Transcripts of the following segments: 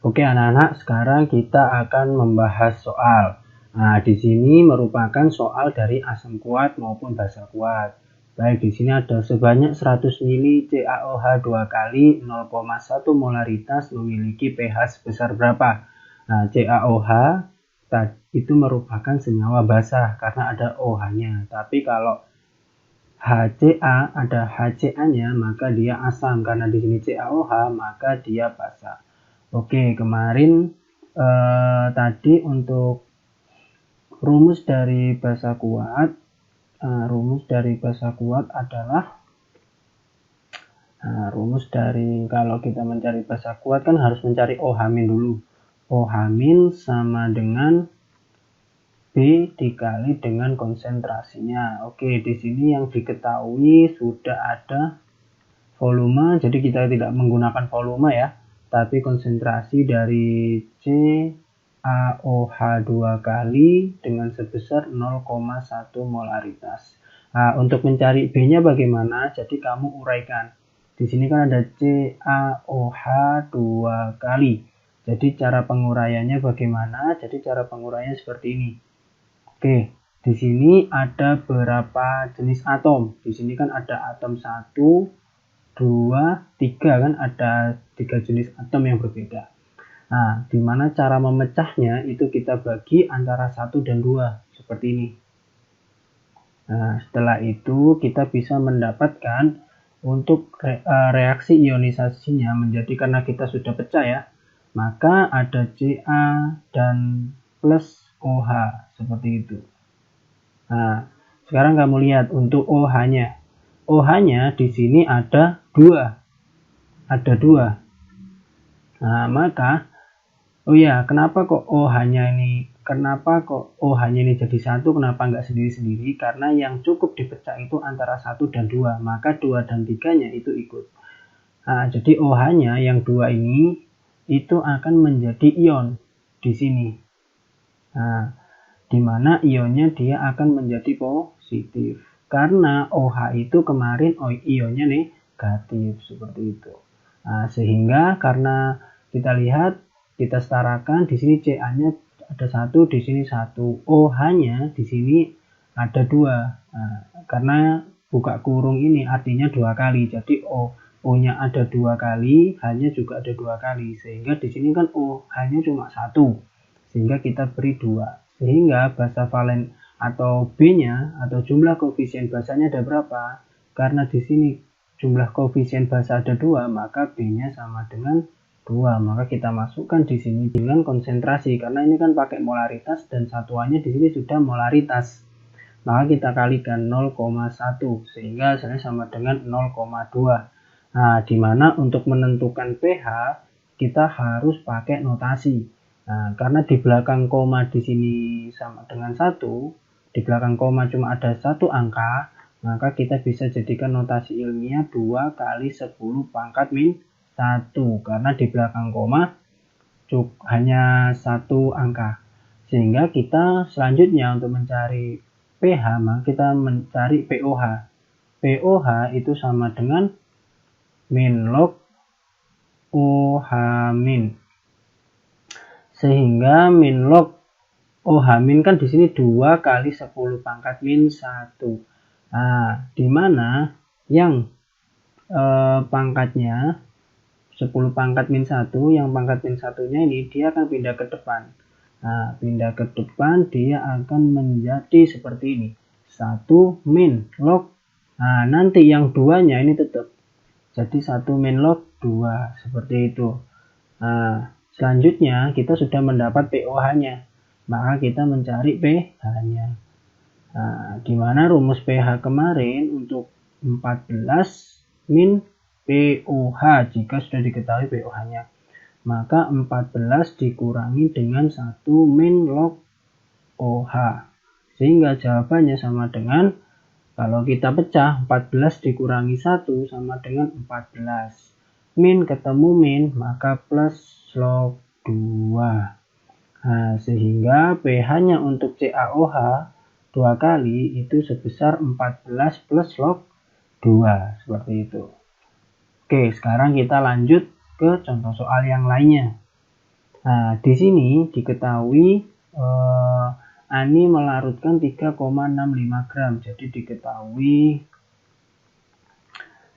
Oke anak-anak, sekarang kita akan membahas soal. Nah, di sini merupakan soal dari asam kuat maupun basa kuat. Baik, di sini ada sebanyak 100 mili CaOH 2 kali 0,1 molaritas memiliki pH sebesar berapa? Nah, CaOH itu merupakan senyawa basah karena ada OH-nya. Tapi kalau HCA ada HCA-nya, maka dia asam karena di sini CaOH, maka dia basah. Oke, kemarin tadi untuk rumus dari basa kuat, adalah rumus dari kalau kita mencari basa kuat kan harus mencari OH- dulu. OH- sama dengan B dikali dengan konsentrasinya. Oke, di sini yang diketahui sudah ada volume, jadi kita tidak menggunakan volume ya, tapi konsentrasi dari CaOH 2 kali dengan sebesar 0,1 molaritas. Nah, untuk mencari B-nya bagaimana? Jadi kamu uraikan. Di sini kan ada CaOH 2 kali. Jadi cara penguraiannya bagaimana? Jadi cara penguraiannya seperti ini. Oke, di sini ada berapa jenis atom? Di sini kan ada atom 1, 2, 3 kan, ada 3 jenis atom yang berbeda. Nah, dimana cara memecahnya itu kita bagi antara 1 dan 2 seperti ini. Nah, setelah itu kita bisa mendapatkan untuk reaksi ionisasinya menjadi, karena kita sudah pecah ya, maka ada Ca dan plus OH seperti itu. Nah, sekarang kamu lihat untuk OH-nya. OH-nya di sini ada 2. Ada 2. Nah, maka kenapa kok OH-nya ini jadi 1, kenapa nggak sendiri-sendiri? Karena yang cukup dipecah itu antara 1 dan 2, maka 2 dan 3-nya itu ikut. Nah, jadi OH-nya yang 2 ini itu akan menjadi ion di sini. Nah, di mana ionnya dia akan menjadi positif. Karena OH itu kemarin ionnya negatif seperti itu. Nah, sehingga karena kita lihat, kita setarakan di sini Ca-nya ada 1, di sini 1. OH-nya di sini ada 2. Nah, karena buka kurung ini artinya 2 kali. Jadi O-nya ada 2 kali, H-nya juga ada 2 kali. Sehingga di sini kan OH-nya cuma 1. Sehingga kita beri 2. Sehingga basa valen atau B-nya atau jumlah koefisien basanya ada berapa? Karena di sini jumlah koefisien basa ada 2, maka B-nya sama dengan 2. Maka kita masukkan di sini dengan konsentrasi, karena ini kan pakai molaritas dan satuannya di sini sudah molaritas. Maka kita kalikan 0,1 sehingga hasilnya sama dengan 0,2. Nah, dimana untuk menentukan pH kita harus pakai notasi. Nah, karena di belakang koma di sini sama dengan 1, di belakang koma cuma ada 1 angka, maka kita bisa jadikan notasi ilmiah 2 kali 10 pangkat min 1, karena di belakang koma hanya 1 angka. Sehingga kita selanjutnya untuk mencari pH, maka kita mencari pOH. pOH itu sama dengan min log OH min. Sehingga min log OH min kan di sini 2 kali 10 pangkat min 1. Nah, di mana yang pangkatnya 10 pangkat min 1, yang pangkat min 1-nya ini dia akan pindah ke depan. Nah, pindah ke depan dia akan menjadi seperti ini. 1 min log. Nah, nanti yang 2-nya ini tetap. Jadi 1 min log 2 seperti itu. Nah, selanjutnya kita sudah mendapat pOH-nya. Maka kita mencari pH-nya. Nah, di mana rumus pH kemarin untuk 14 min pOH jika sudah diketahui pOH-nya. Maka 14 dikurangi dengan 1 min log OH. Sehingga jawabannya sama dengan, kalau kita pecah, 14 dikurangi 1 sama dengan 14. Min ketemu min, maka plus log 2. Nah, sehingga pH-nya untuk CaOH 2 kali itu sebesar 14 plus log 2. Seperti itu. Oke, sekarang kita lanjut ke contoh soal yang lainnya. Nah, di sini diketahui Ani melarutkan 3,65 gram. Jadi diketahui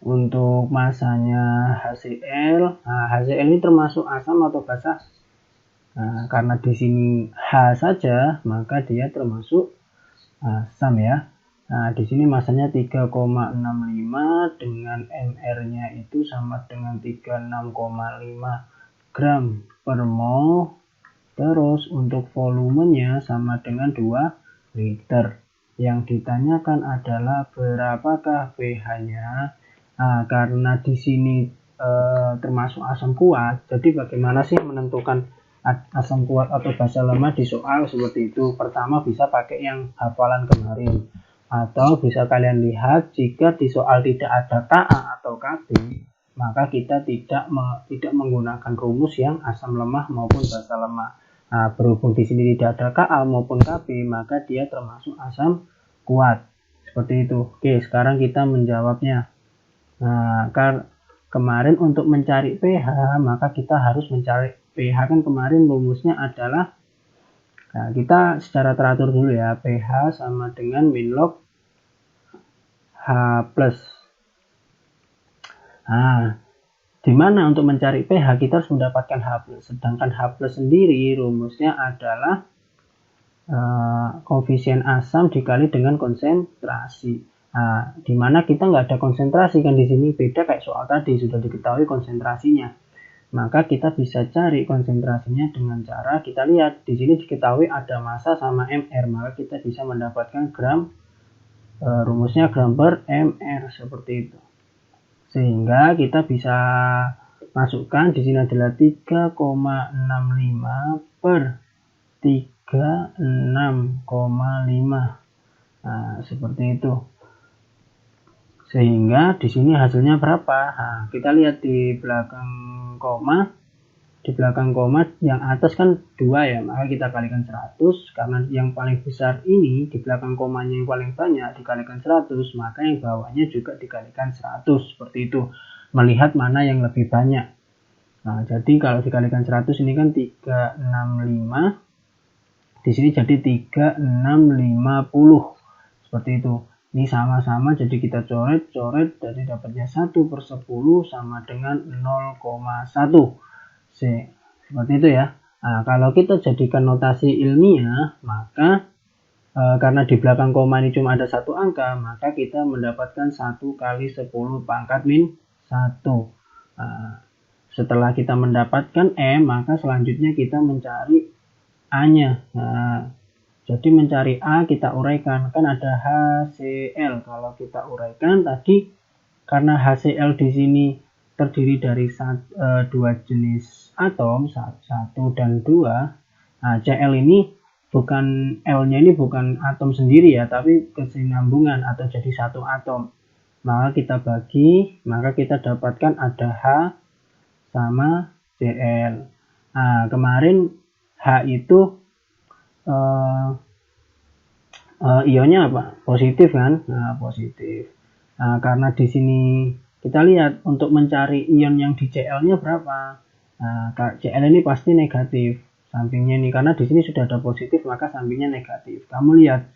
untuk masanya HCl. Nah, HCl ini termasuk asam atau basa? Nah, karena di sini H saja, maka dia termasuk asam ya. Nah, di sini masanya 3,65 dengan mR-nya itu sama dengan 36,5 gram per mol. Terus untuk volumenya sama dengan 2 liter. Yang ditanyakan adalah berapakah pH-nya. Nah, karena di sini termasuk asam kuat, jadi bagaimana sih menentukan asam kuat atau basa lemah di soal seperti itu? Pertama bisa pakai yang hafalan kemarin, atau bisa kalian lihat jika di soal tidak ada Ka atau Kb, maka kita tidak menggunakan rumus yang asam lemah maupun basa lemah. Nah, berhubung di sini tidak ada Ka maupun Kb, maka dia termasuk asam kuat. Seperti itu. Oke, sekarang kita menjawabnya. Nah, kemarin untuk mencari pH, maka kita harus mencari pH kan kemarin rumusnya adalah, nah, kita secara teratur dulu ya, pH sama dengan min log H+. Nah, dimana untuk mencari pH kita harus mendapatkan H+, sedangkan H+ sendiri rumusnya adalah koefisien asam dikali dengan konsentrasi. Nah, dimana kita nggak ada konsentrasi kan di sini, beda kayak soal tadi sudah diketahui konsentrasinya. Maka kita bisa cari konsentrasinya dengan cara kita lihat di sini diketahui ada massa sama mR, maka kita bisa mendapatkan gram, rumusnya gram per mR seperti itu. Sehingga kita bisa masukkan di sini adalah 3,65 per 36,5. Nah, seperti itu. Sehingga di sini hasilnya berapa? Nah, kita lihat di belakang koma. Di belakang koma yang atas kan 2 ya, maka kita kalikan 100. Karena yang paling besar ini di belakang komanya yang paling banyak dikalikan 100, maka yang bawahnya juga dikalikan 100. Seperti itu. Melihat mana yang lebih banyak. Nah, jadi kalau dikalikan 100 ini kan 365. Di sini jadi 3650. Seperti itu. Ini sama-sama, jadi kita coret, jadi dapatnya 1/10 sama dengan 0,1. Seperti itu ya. Nah, kalau kita jadikan notasi ilmiah, maka karena di belakang koma ini cuma ada satu angka, maka kita mendapatkan 1 kali 10 pangkat min 1. Setelah kita mendapatkan M, maka selanjutnya kita mencari A-nya. Nah, jadi mencari A kita uraikan, kan ada HCl. Kalau kita uraikan tadi, karena HCl di sini terdiri dari dua jenis atom, 1 dan 2. Nah, Cl ini bukan, L-nya ini bukan atom sendiri ya, tapi kesinambungan atau jadi satu atom. Maka kita bagi, maka kita dapatkan ada H sama Cl. Nah, kemarin H itu ionnya apa? Positif kan? Nah, positif. Nah, karena di sini kita lihat untuk mencari ion yang di Cl-nya berapa. Nah, Cl ini pasti negatif sampingnya ini, karena di sini sudah ada positif maka sampingnya negatif. Kamu lihat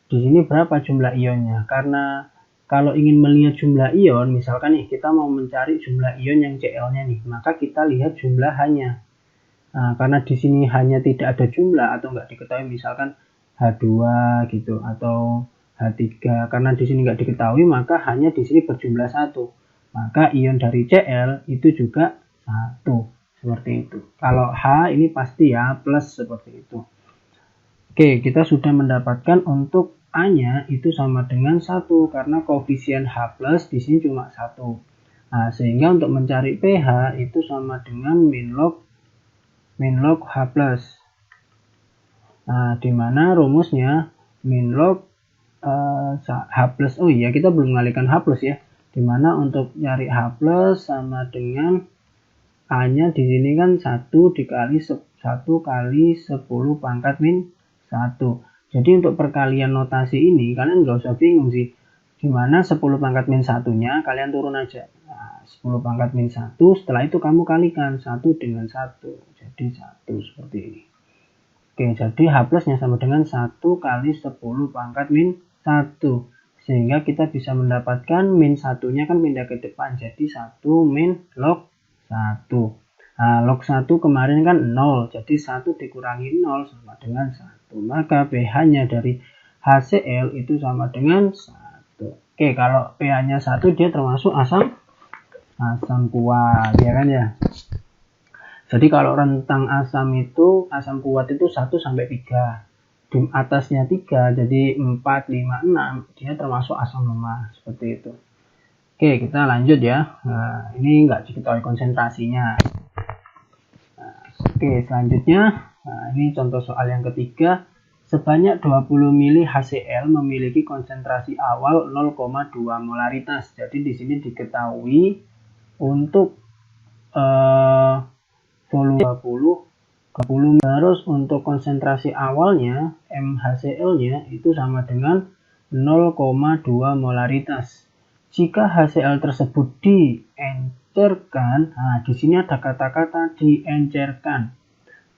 di sini berapa jumlah ionnya? Karena kalau ingin melihat jumlah ion, misalkan nih kita mau mencari jumlah ion yang Cl-nya nih, maka kita lihat jumlahannya. Nah, karena di sini hanya tidak ada jumlah atau nggak diketahui, misalkan H2 gitu atau H3, karena di sini nggak diketahui maka hanya di sini berjumlah 1. Maka ion dari Cl itu juga 1. Seperti itu. Kalau H ini pasti ya plus seperti itu. Oke, kita sudah mendapatkan untuk A-nya itu sama dengan 1 karena koefisien H+ di sini cuma 1. Nah, sehingga untuk mencari pH itu sama dengan min log H+. Nah, di mana rumusnya min log H+. Oh iya, kita belum mengalihkan H+ ya. Di mana untuk nyari H+ sama dengan A-nya di sini kan 1 dikali 1 kali 10 pangkat min 1. Jadi untuk perkalian notasi ini kalian nggak usah bingung sih. Di mana 10 pangkat min 1-nya kalian turun aja. Nah, 10 pangkat min 1, setelah itu kamu kalikan 1 dengan 1, jadi 1 seperti ini. Oke, jadi H plusnya sama dengan 1 kali 10 pangkat min 1, sehingga kita bisa mendapatkan min 1-nya kan pindah ke depan, jadi 1 min log 1. Nah, log 1 kemarin kan 0, jadi 1 dikurangi 0 sama dengan 1, maka pH-nya dari HCl itu sama dengan 1. Oke, kalau pH-nya 1 dia termasuk asam kuat, ya kan ya. Jadi kalau rentang asam kuat itu 1 sampai 3. Di atasnya 3, jadi 4, 5, 6, dia termasuk asam lemah, seperti itu. Oke, kita lanjut ya. Nah, ini enggak diketahui konsentrasinya. Nah, oke, selanjutnya, ini contoh soal yang ketiga. Sebanyak 20 ml HCl memiliki konsentrasi awal 0,2 molaritas. Jadi di sini diketahui untuk volume 20, terus untuk konsentrasi awalnya MHCl-nya itu sama dengan 0,2 molaritas. Jika HCl tersebut diencerkan, nah di sini ada kata-kata diencerkan,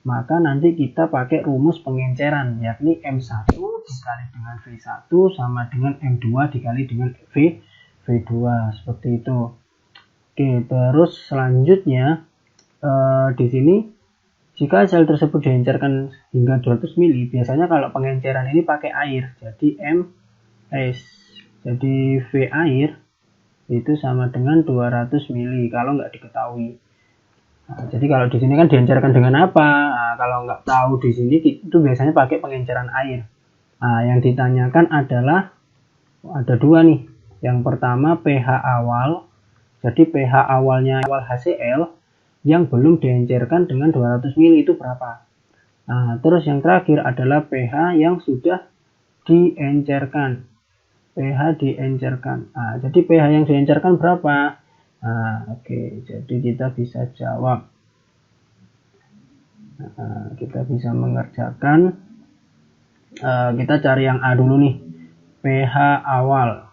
maka nanti kita pakai rumus pengenceran, yakni M1 dikali dengan V1 sama dengan M2 dikali dengan V2, seperti itu. Oke, terus selanjutnya di sini jika sel tersebut diencerkan hingga 200 ml, biasanya kalau pengenceran ini pakai air, jadi MS, jadi V air itu sama dengan 200 ml kalau nggak diketahui. Nah, jadi kalau di sini kan diencerkan dengan apa? Nah, kalau nggak tahu di sini itu biasanya pakai pengenceran air. Nah, yang ditanyakan adalah ada dua nih. Yang pertama pH awal. Jadi pH awalnya awal HCl yang belum diencerkan dengan 200 ml itu berapa? Nah, terus yang terakhir adalah pH yang sudah diencerkan. pH diencerkan. Nah, jadi pH yang diencerkan berapa? Nah, oke, jadi kita bisa jawab. Nah, kita bisa mengerjakan. Kita cari yang A dulu nih, pH awal.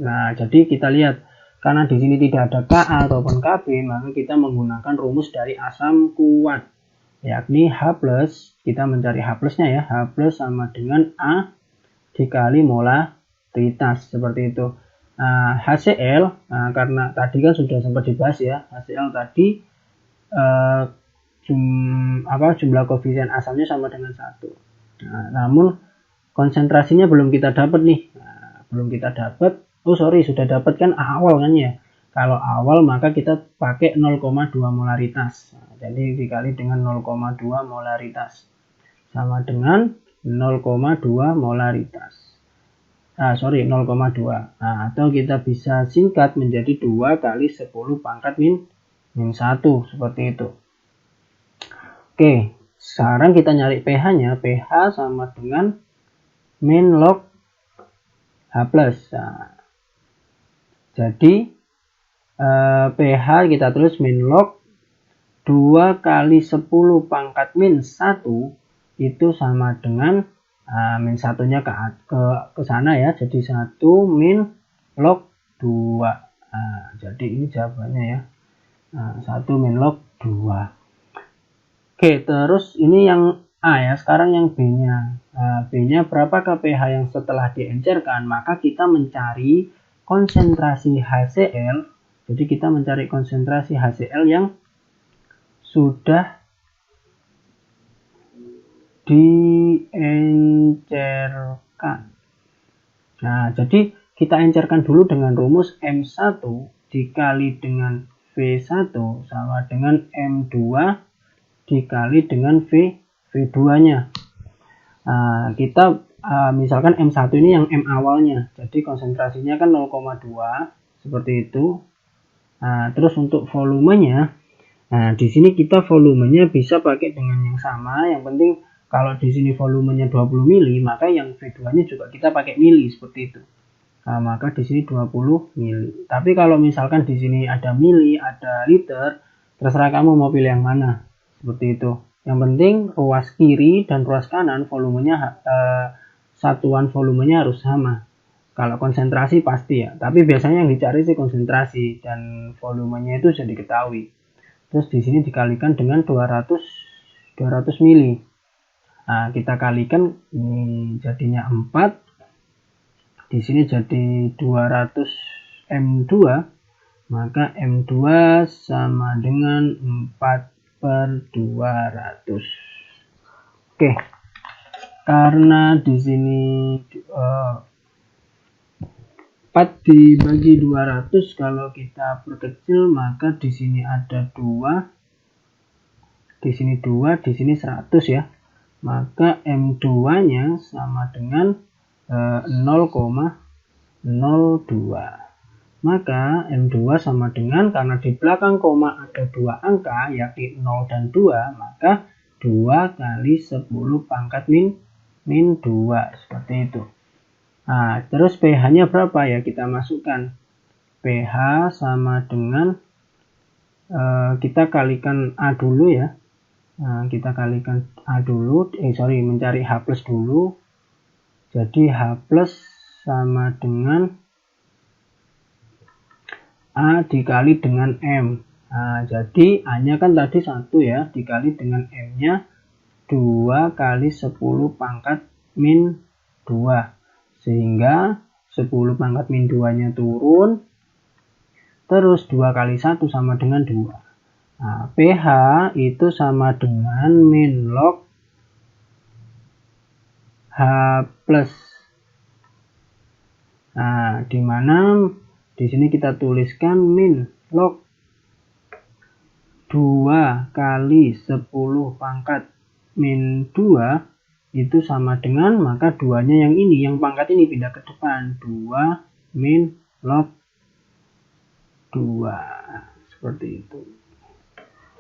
Nah, jadi kita lihat, karena di sini tidak ada Ka ataupun Kb, maka kita menggunakan rumus dari asam kuat, yakni H+. Kita mencari H plusnya ya, H plus sama dengan A dikali molaritas, seperti itu. HCl, karena tadi kan sudah sempat dibahas ya, HCl tadi jumlah koefisien asamnya sama dengan 1. Namun konsentrasinya belum kita dapat nih. Belum kita dapat. Sudah dapat kan awal kan ya. Kalau awal maka kita pakai 0,2 molaritas. Jadi dikali dengan 0,2 molaritas sama dengan 0,2 molaritas. 0,2. Atau kita bisa singkat menjadi 2 kali 10 pangkat min 1, seperti itu. Oke, sekarang kita nyari pH-nya. pH sama dengan min log H+. Jadi pH kita tulis min log 2 kali 10 pangkat min 1 itu sama dengan min 1-nya ke sana ya, jadi 1 min log 2. Jadi ini jawabannya ya, 1 min log 2. Oke, terus ini yang A ya, sekarang yang B-nya. B-nya berapakah pH yang setelah diencerkan? Maka kita mencari konsentrasi HCl. Jadi kita mencari konsentrasi HCl yang sudah diencerkan. Nah, jadi kita encerkan dulu dengan rumus M1 dikali dengan V1 sama dengan M2 dikali dengan V2-nya. Nah, kita misalkan M1 ini yang M awalnya. Jadi konsentrasinya kan 0,2 seperti itu. Nah, terus untuk volumenya, nah di sini kita volumenya bisa pakai dengan yang sama. Yang penting kalau di sini volumenya 20 mili, maka yang V2-nya juga kita pakai mili seperti itu. Nah, maka di sini 20 mili. Tapi kalau misalkan di sini ada mili, ada liter, terserah kamu mau pilih yang mana. Seperti itu. Yang penting ruas kiri dan ruas kanan volumenya satuan volumenya harus sama. Kalau konsentrasi pasti ya, tapi biasanya yang dicari sih konsentrasi dan volumenya itu sudah diketahui. Terus di sini dikalikan dengan 200 mili. Nah, kita kalikan ini jadinya 4. Di sini jadi 200 M2, maka M2 sama dengan 4/200. Oke. Karena di sini 4 dibagi 200, kalau kita perkecil maka di sini ada 2, di sini 2, di sini 100 ya. Maka M2-nya sama dengan 0,02. Maka M2 sama dengan, karena di belakang koma ada 2 angka yakni 0 dan 2, maka 2 kali 10 pangkat min 2, seperti itu. Nah, terus pH-nya berapa ya, kita masukkan. pH sama dengan kita kalikan A dulu ya. Nah, kita kalikan A dulu, mencari H plus dulu. Jadi H plus sama dengan A dikali dengan M. Nah, jadi A-nya kan tadi 1 ya, dikali dengan M-nya 2 kali 10 pangkat min 2. Sehingga 10 pangkat min 2-nya turun. Terus 2 kali 1 sama dengan 2. Nah, pH itu sama dengan min log H plus. Nah, dimana di sini kita tuliskan min log 2 kali 10 pangkat min 2 itu sama dengan, maka 2-nya yang ini, yang pangkat ini pindah ke depan, 2 min log 2, seperti itu.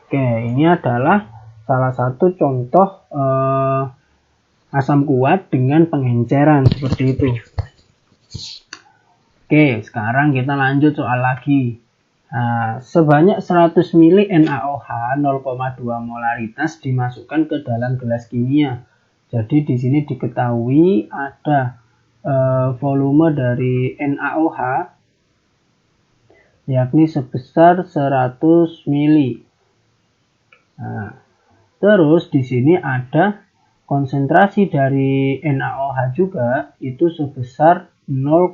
Oke, ini adalah salah satu contoh asam kuat dengan pengenceran seperti itu. Oke, sekarang kita lanjut soal lagi. Nah, sebanyak 100 ml NaOH 0,2 molaritas dimasukkan ke dalam gelas kimia. Jadi di sini diketahui ada volume dari NaOH yakni sebesar 100 ml. Nah, terus di sini ada konsentrasi dari NaOH juga itu sebesar 0,2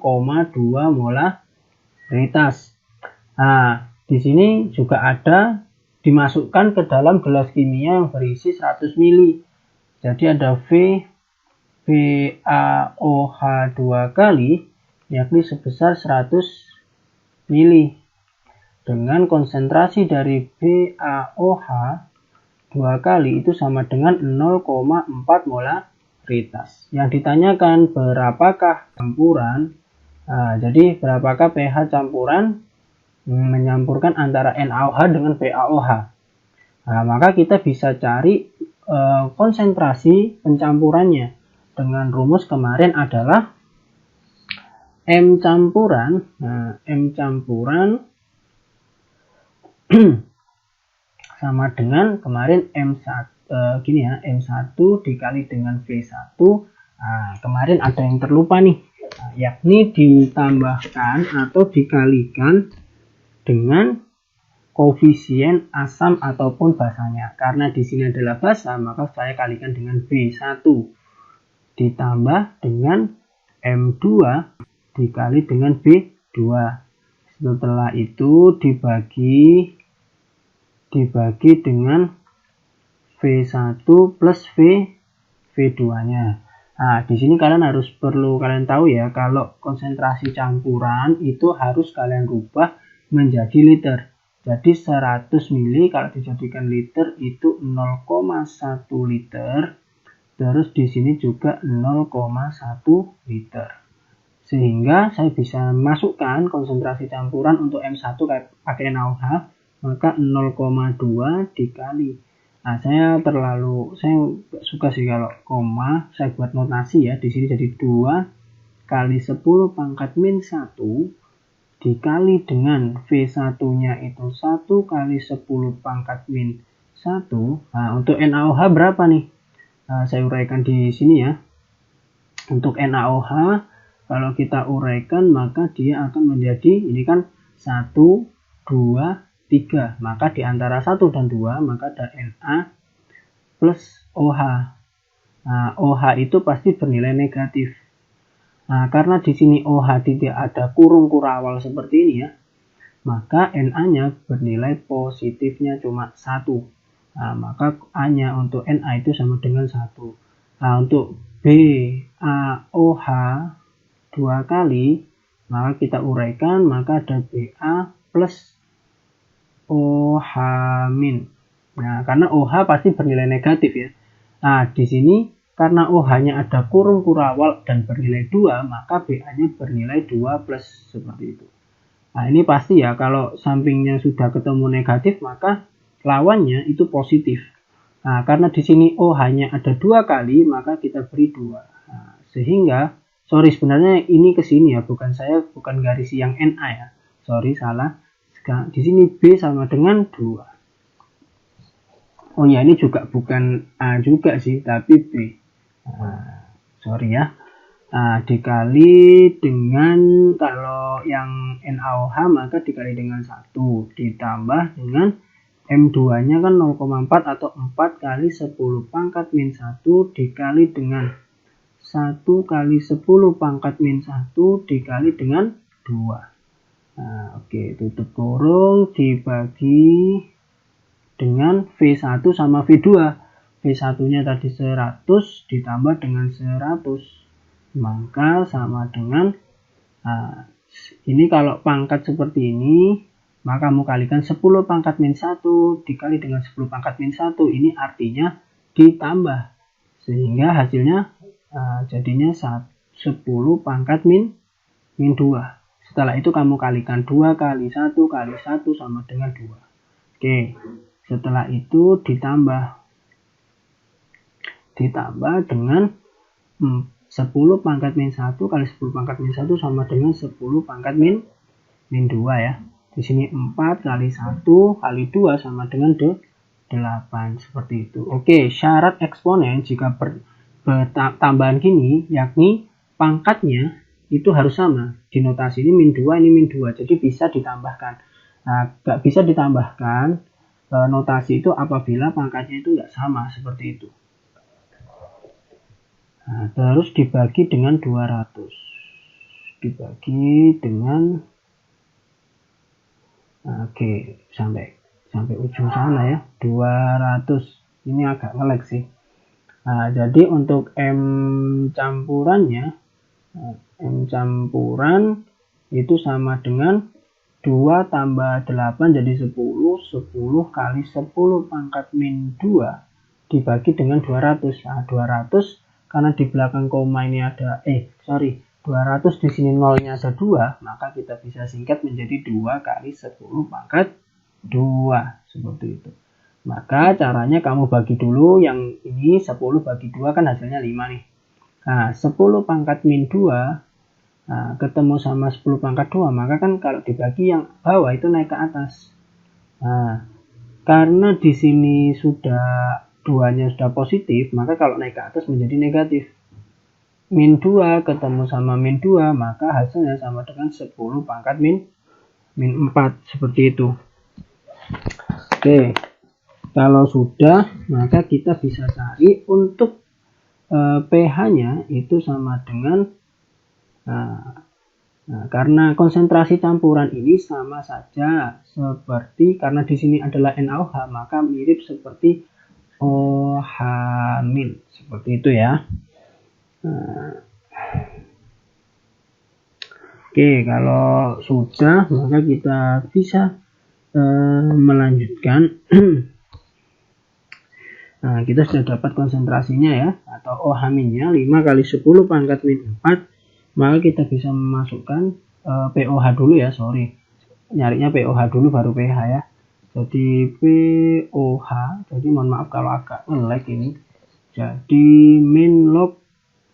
molaritas. Nah, di sini juga ada dimasukkan ke dalam gelas kimia yang berisi 100 ml. Jadi ada VaOH 2 kali yakni sebesar 100 ml. Dengan konsentrasi dari VaOH 2 kali itu sama dengan 0,4 molaritas. Yang ditanyakan berapakah campuran. Nah, jadi berapakah pH campuran menyampurkan antara NaOH dengan VaOH. Nah, maka kita bisa cari konsentrasi pencampurannya dengan rumus kemarin adalah M campuran. Nah, M campuran sama dengan kemarin M1 dikali dengan V1. Nah, kemarin ada yang terlupa nih, yakni ditambahkan atau dikalikan dengan koefisien asam ataupun basanya. Karena di sini adalah basa, maka saya kalikan dengan V1 ditambah dengan M2 dikali dengan B2. Setelah itu dibagi dengan V1 plus V2-nya. Nah, di sini perlu kalian tahu ya, kalau konsentrasi campuran itu harus kalian rubah menjadi liter. Jadi 100 ml kalau dijadikan liter itu 0,1 liter. Terus di sini juga 0,1 liter. Sehingga saya bisa masukkan konsentrasi campuran untuk M1 pakai NaOH, maka 0,2 dikali. Nah, saya suka sih kalau koma, saya buat notasi ya. Di sini jadi 2 kali 10 pangkat min 1 dikali dengan V1-nya itu 1 kali 10 pangkat min 1. Nah, untuk NaOH berapa nih? Nah, saya uraikan di sini ya. Untuk NaOH kalau kita uraikan maka dia akan menjadi, ini kan 1, 2, 3. Maka di antara 1 dan 2 maka ada Na plus OH. Nah, OH itu pasti bernilai negatif. Nah, karena di sini OH tidak ada kurung kurawal seperti ini ya, maka Na-nya bernilai positifnya cuma 1. Nah, maka A-nya untuk Na itu sama dengan 1. Nah, untuk BaOH 2 kali, maka kita uraikan, maka ada Ba plus OH min. Nah, karena OH pasti bernilai negatif ya. Nah, di sini karena OH-nya ada kurung kurawal dan bernilai 2, maka BA-nya bernilai 2 plus, seperti itu. Nah, ini pasti ya, kalau sampingnya sudah ketemu negatif, maka lawannya itu positif. Nah, karena di sini OH-nya ada 2 kali, maka kita beri 2. Nah, sehingga, sebenarnya ini ke sini ya, bukan garis yang Na ya. Salah. Di sini B sama dengan 2. Oh ya, ini juga bukan A juga sih, tapi B. Ya. Dikali dengan, kalau yang NaOH maka dikali dengan 1, ditambah dengan M2 nya kan 0,4 atau 4 kali 10 pangkat min 1 dikali dengan 1 kali 10 pangkat min 1 dikali dengan 2. Oke, tutup kurung, dibagi dengan V1 sama V2. V1 nya tadi 100 ditambah dengan 100, maka sama dengan, ini kalau pangkat seperti ini, maka kamu kalikan 10 pangkat min 1 dikali dengan 10 pangkat min 1, ini artinya ditambah, sehingga hasilnya jadinya 10 pangkat min 2. Setelah itu kamu kalikan 2 kali 1 kali 1 sama dengan 2. Oke, setelah itu ditambah dengan 10 pangkat min 1 kali 10 pangkat min 1 sama dengan 10 pangkat min 2 ya. Di sini 4 kali 1 kali 2 sama dengan 8, seperti itu. Oke, syarat eksponen jika bertambahan gini, yakni pangkatnya itu harus sama. Di notasi ini min 2, ini min 2, jadi bisa ditambahkan. Nah, nggak bisa ditambahkan notasi itu apabila pangkatnya itu nggak sama, seperti itu. Nah, terus dibagi dengan 200. Dibagi dengan, oke, sampai ujung sana ya, 200. Ini agak ngelag sih. Nah, jadi untuk M campurannya, M campuran itu sama dengan 2 tambah 8 jadi 10, 10 kali 10 pangkat min 2 dibagi dengan 200. Nah, 200 karena di belakang koma ini ada 200 di sini nolnya ada 2, maka kita bisa singkat menjadi 2 kali 10 pangkat 2, seperti itu. Maka caranya kamu bagi dulu yang ini 10 bagi 2 kan hasilnya 5 nih. Nah, 10 pangkat min 2 ketemu sama 10 pangkat 2, maka kan kalau dibagi yang bawah itu naik ke atas. Nah, karena di sini sudah 2-nya sudah positif, maka kalau naik ke atas menjadi negatif. Min 2 ketemu sama min 2, maka hasilnya sama dengan 10 pangkat min 4, seperti itu. Oke, kalau sudah, maka kita bisa cari untuk pH-nya itu sama dengan, karena konsentrasi campuran ini sama saja seperti, karena di sini adalah NaOH, maka mirip seperti OH min, seperti itu ya. Oke, kalau sudah maka kita bisa melanjutkan. Nah, kita sudah dapat konsentrasinya ya, atau OH minnya 5 kali 10 pangkat min 4, maka kita bisa memasukkan POH dulu ya, nyarinya POH dulu baru pH ya. Jadi POH, jadi mohon maaf kalau agak nge-lag ini. Jadi min log,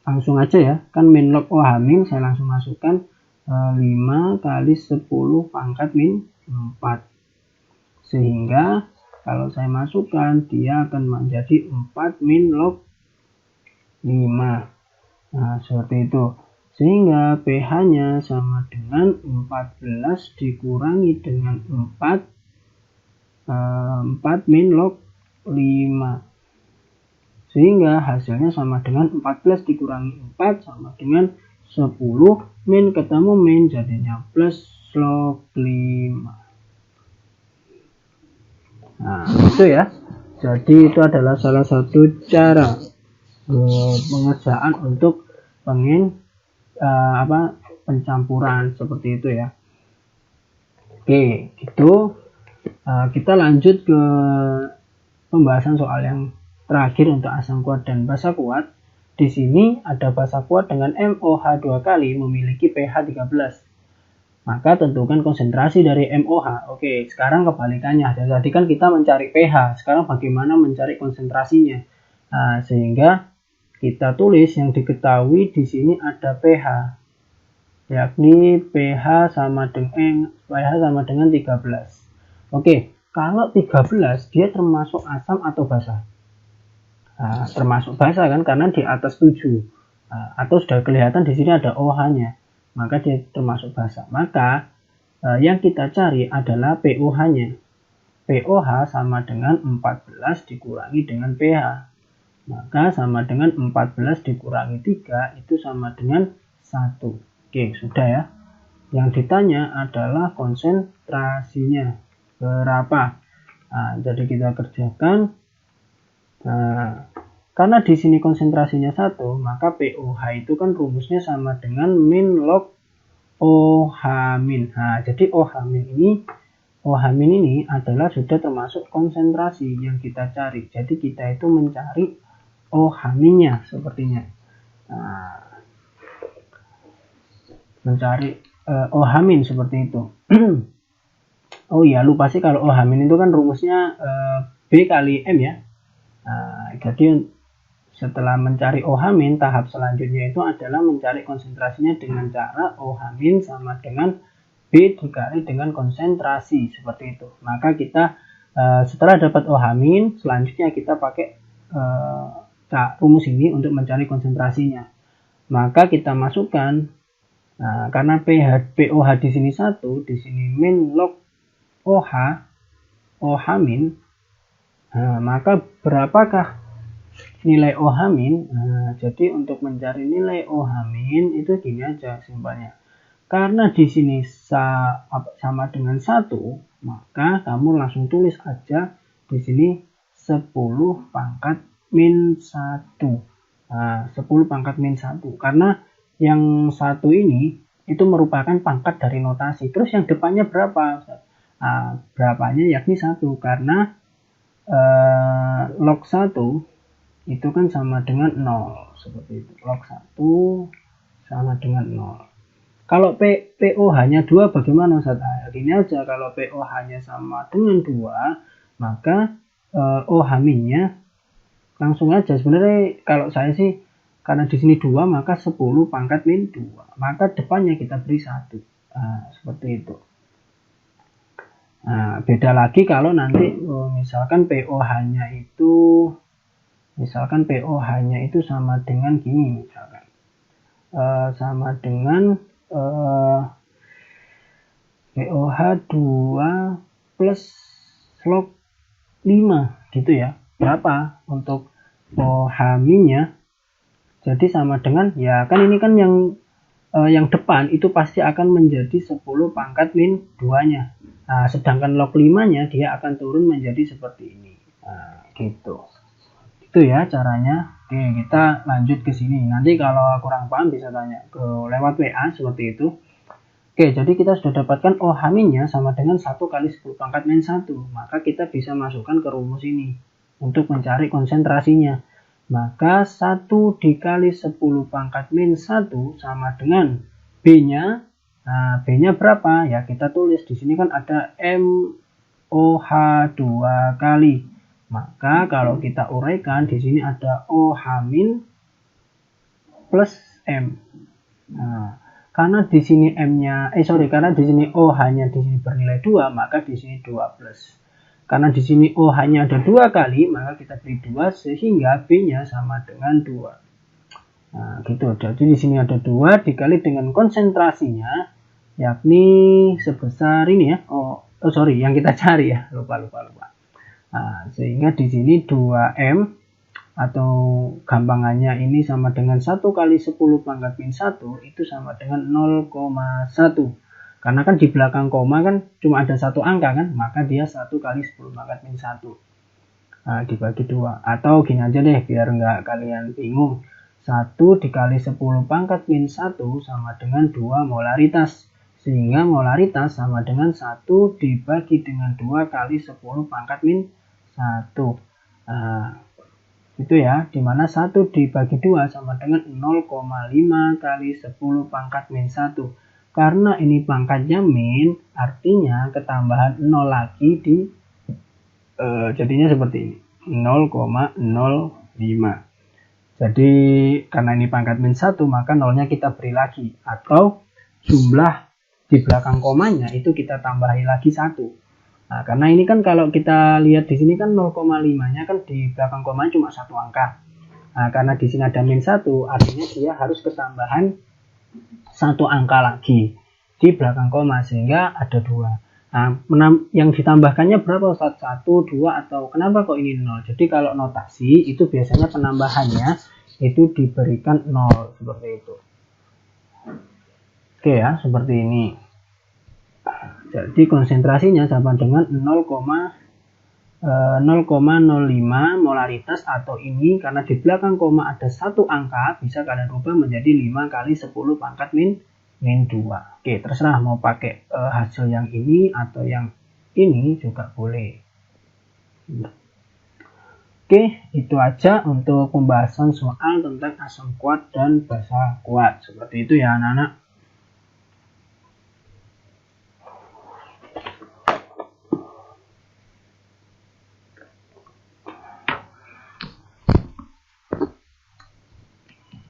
langsung aja ya, kan min log OH min saya langsung masukkan 5 kali 10 pangkat min 4. Sehingga kalau saya masukkan dia akan menjadi 4 min log 5. Nah, seperti itu. Sehingga pH-nya sama dengan 14 dikurangi dengan 4 min log 5. Sehingga hasilnya sama dengan 14 dikurangi 4 sama dengan 10 min ketemu min jadinya plus log 5. Nah, itu ya. Jadi itu adalah salah satu cara pengerjaan untuk pencampuran seperti itu ya. Oke, itu kita lanjut ke pembahasan soal yang terakhir untuk asam kuat dan basa kuat. Di sini ada basa kuat dengan MOH 2 kali memiliki pH 13. Maka tentukan konsentrasi dari MOH. Oke, sekarang kebalikannya. Jadi kan kita mencari pH, sekarang bagaimana mencari konsentrasinya? Nah, sehingga kita tulis yang diketahui di sini ada pH, yakni pH sama dengan 13. Oke, kalau 13 dia termasuk asam atau basa? Nah, termasuk basa kan, karena di atas 7. Atau sudah kelihatan di sini ada OH-nya. Maka dia termasuk basa. Maka yang kita cari adalah pOH-nya. pOH sama dengan 14 dikurangi dengan pH. Maka sama dengan 14 dikurangi 3 itu sama dengan 1. Oke, sudah ya. Yang ditanya adalah konsentrasinya berapa. Nah, jadi kita kerjakan. Nah, karena di sini konsentrasinya 1, maka pOH itu kan rumusnya sama dengan min log OH min. Nah, jadi OH min ini adalah sudah termasuk konsentrasi yang kita cari. Jadi kita itu mencari OH minnya sepertinya. Nah, mencari OH min seperti itu. Oh iya, lupa sih kalau OH min itu kan rumusnya B kali M ya. Nah, jadi setelah mencari OH min, tahap selanjutnya itu adalah mencari konsentrasinya dengan cara OH min sama dengan B dikali dengan konsentrasi seperti itu. Maka kita setelah dapat OH min, selanjutnya kita pakai rumus ini untuk mencari konsentrasinya. Maka kita masukkan, karena pOH di sini 1, di sini min log OH min, maka berapakah nilai OH min? Jadi untuk mencari nilai OH min itu gini aja simpelnya. Karena di sini sama dengan 1, maka kamu langsung tulis aja di sini 10 pangkat min 1. 10 pangkat min 1. Karena yang 1 ini itu merupakan pangkat dari notasi. Terus yang depannya berapa? Berapanya yakni 1. Karena log 1 itu kan sama dengan 0 seperti itu. Log 1 sama dengan 0. Kalau pOH-nya 2 bagaimana Ustaz? Gini aja, kalau pOH-nya sama dengan 2, maka OH min-nya langsung aja. Sebenarnya kalau saya sih, karena di sini 2, maka 10 pangkat min 2. Maka depannya kita beri 1. Seperti itu. Nah, beda lagi kalau nanti misalkan pOH-nya itu sama dengan gini misalkan. Sama dengan pOH 2 plus log 5 gitu ya. Berapa untuk OH min-nya? Jadi sama dengan, ya kan ini kan yang depan itu pasti akan menjadi 10 pangkat min 2-nya. Nah, sedangkan log 5-nya dia akan turun menjadi seperti ini. Nah, gitu. Itu ya caranya. Oke, kita lanjut ke sini. Nanti kalau kurang paham bisa tanya lewat WA seperti itu. Oke, jadi kita sudah dapatkan OH min-nya sama dengan 1 kali 10 pangkat min 1. Maka kita bisa masukkan ke rumus ini untuk mencari konsentrasinya. Maka 1 dikali 10 pangkat min 1 sama dengan B-nya. Nah, B-nya berapa? Ya kita tulis di sini kan ada MOH 2 kali. Maka kalau kita uraikan di sini ada OH min plus M. Nah, karena di sini karena di sini OH-nya di sini bernilai 2, maka di sini 2 plus. Karena di sini OH-nya ada 2 kali, maka kita beri 2 sehingga B-nya sama dengan 2. Nah, gitu. Jadi di sini ada 2 dikali dengan konsentrasinya, yakni sebesar ini ya. Sorry, yang kita cari ya. Lupa. Nah, sehingga di sini 2M atau gampangannya ini sama dengan 1 kali 10 pangkat min 1 itu sama dengan 0,1. Karena kan di belakang koma kan cuma ada satu angka kan, maka dia 1 kali 10 pangkat min 1. Nah, dibagi 2. Atau gini aja deh, biar nggak kalian bingung. 1 dikali 10 pangkat min 1 sama dengan 2 molaritas. Sehingga molaritas sama dengan 1 dibagi dengan 2 kali 10 pangkat min 1. Nah, itu ya, dimana 1 dibagi 2 sama dengan 0,5 kali 10 pangkat min 1. Karena ini pangkatnya min, artinya ketambahan 0 lagi jadinya seperti ini, 0,05. Jadi karena ini pangkat min 1, maka nolnya kita beri lagi, atau jumlah di belakang komanya itu kita tambahi lagi 1. Nah, karena ini kan kalau kita lihat di sini kan 0,5-nya kan di belakang komanya cuma satu angka. Nah, karena di sini ada min 1, artinya dia harus ketambahan satu angka lagi di belakang koma, sehingga ada 2. Nah, yang ditambahkannya berapa Ustaz? 1, 2, atau kenapa kok ini 0? Jadi kalau notasi itu biasanya penambahannya itu diberikan 0 seperti itu. Oke ya, seperti ini. Jadi konsentrasinya sama dengan 0,05 molaritas, atau ini karena di belakang koma ada satu angka, bisa kalian rubah menjadi 5 kali 10 pangkat min 2. Oke, terserah mau pakai hasil yang ini atau yang ini juga boleh. Oke, itu aja untuk pembahasan soal tentang asam kuat dan basa kuat. Seperti itu ya anak-anak.